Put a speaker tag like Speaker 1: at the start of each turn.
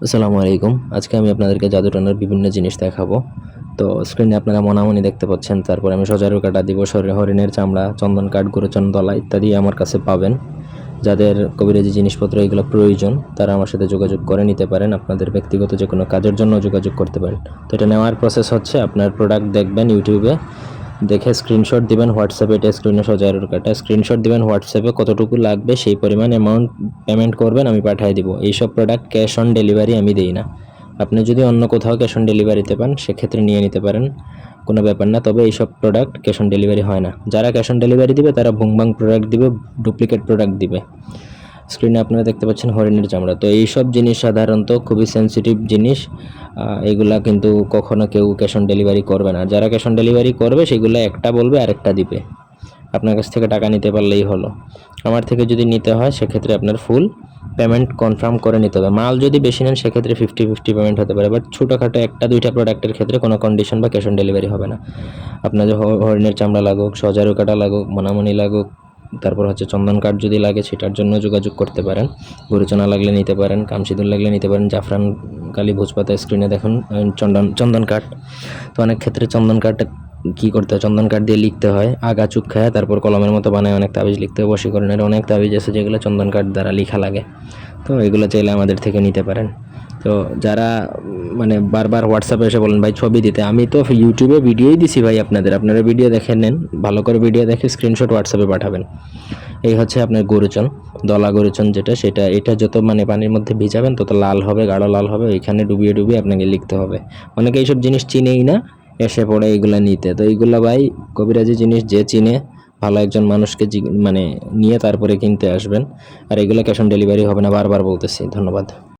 Speaker 1: আসসালামু আলাইকুম। আজকে আমি আপনাদেরকে জাদু টানার বিভিন্ন জিনিস দেখাবো। তো স্ক্রিনে আপনারা মনামনি দেখতে পাচ্ছেন। তারপরে আমি সজারু কাটা দিব, হরিণের চামড়া, চন্দন কাঠ, গুরুচন দলা ইত্যাদি আমার কাছে পাবেন। যাদের কবিরাজি জিনিসপত্র এগুলো প্রয়োজন তারা আমার সাথে যোগাযোগ করে নিতে পারেন। আপনাদের ব্যক্তিগত যে কোনো কাজের জন্য যোগাযোগ করতে পারেন। তো এটা নেওয়ার প্রসেস হচ্ছে, আপনার প্রোডাক্ট দেখবেন ইউটিউবে, দেখে স্ক্রিনশট দিবেন হোয়াটসঅ্যাপে, এটা স্ক্রিনে সজারুর কাটা স্ক্রিনশট দিবেন হোয়াটসঅ্যাপে, কতটুকু লাগবে সেই পরিমাণ অ্যামাউন্ট পেমেন্ট করবেন, আমি পাঠিয়ে দিব। এইসব প্রোডাক্ট ক্যাশ অন ডেলিভারি আমি দিই না। আপনি যদি অন্য কোথাও ক্যাশ অন ডেলিভারিতে পান সেক্ষেত্রে নিয়ে নিতে পারেন, কোনো ব্যাপার না। তবে এইসব প্রোডাক্ট ক্যাশ অন ডেলিভারি হয় না। যারা ক্যাশ অন ডেলিভারি দিবে তারা ভুংবাং প্রোডাক্ট দিবে, ডুপ্লিকেট প্রোডাক্ট দিবে। স্ক্রিনে আপনারা দেখতে পাচ্ছেন হরিণের চামড়া। তো এইসব জিনিস সাধারণত খুবই সেন্সিটিভ জিনিস, এগুলা কিন্তু কখনো কেউ ক্যাশ অন ডেলিভারি করবে না। যারা ক্যাশ অন ডেলিভারি করবে সেগুলো একটা বলবে আরেকটা দিবে। আপনার কাছ থেকে টাকা নিতে পারলেই হলো। আমার থেকে যদি নিতে হয় সেক্ষেত্রে আপনার ফুল পেমেন্ট কনফার্ম করে নিতে হবে। মাল যদি বেশি নেন সেক্ষেত্রে 50-50 পেমেন্ট হতে পারে, বাট ছোটোখাটো একটা দুইটা প্রোডাক্টের ক্ষেত্রে কোনো কন্ডিশন বা ক্যাশ অন ডেলিভারি হবে না। আপনার যে হরিণের চামড়া লাগুক, সজারু কাটা লাগুক, মনামনি লাগুক, তারপর হচ্ছে চন্দন কাঠ যদি লাগে সেটার জন্য যোগাযোগ করতে পারেন। গরুচনা লাগলে নিতে পারেন, কামসিদুল লাগলে নিতে পারেন, জাফরান কালী ভোজপাতা স্ক্রিনে দেখুন, চন্দন কাঠ। তো অনেক ক্ষেত্রে চন্দন কাঠ কী করতে হয়, চন্দন কাঠ দিয়ে লিখতে হয়, আগা চুপ খায়, তারপর কলমের মতো বানায় অনেক তাবিজ লিখতে হয়। বশীকরণের অনেক তাবিজ আছে যেগুলো চন্দন কাঠ দ্বারা লিখা লাগে। তো এগুলো চাইলে আমাদের থেকে নিতে পারেন। তো যারা মানে বারবার হোয়াটসঅ্যাপে এসে বলেন ভাই ছবি দিতে, আমি তো ইউটিউবে ভিডিওই দিছি ভাই, আপনারা ভিডিও দেখে নেন, ভালো করে ভিডিও দেখে স্ক্রিনশট হোয়াটসঅ্যাপে পাঠাবেন। এই হচ্ছে আপনার গরুচন, দলা গরুচন যেটা, এটা যত মানে পানির মধ্যে ভিজাবেন তত লাল হবে, গাঢ় লাল হবে, ওইখানে ডুবিয়ে ডুবিয়ে আপনাকে লিখতে হবে। অনেকে এইসব জিনিস চিনেই না, এসে পড়ে এইগুলা নিতে। তো এইগুলা ভাই কবিরাজি জিনিস যে চিনে ভালো একজন মানুষকে মানে নিয়ে তারপরে কিনতে আসবেন। আর এগুলো ক্যাশ অন ডেলিভারি হবে না, বারবার বলতেছি। ধন্যবাদ।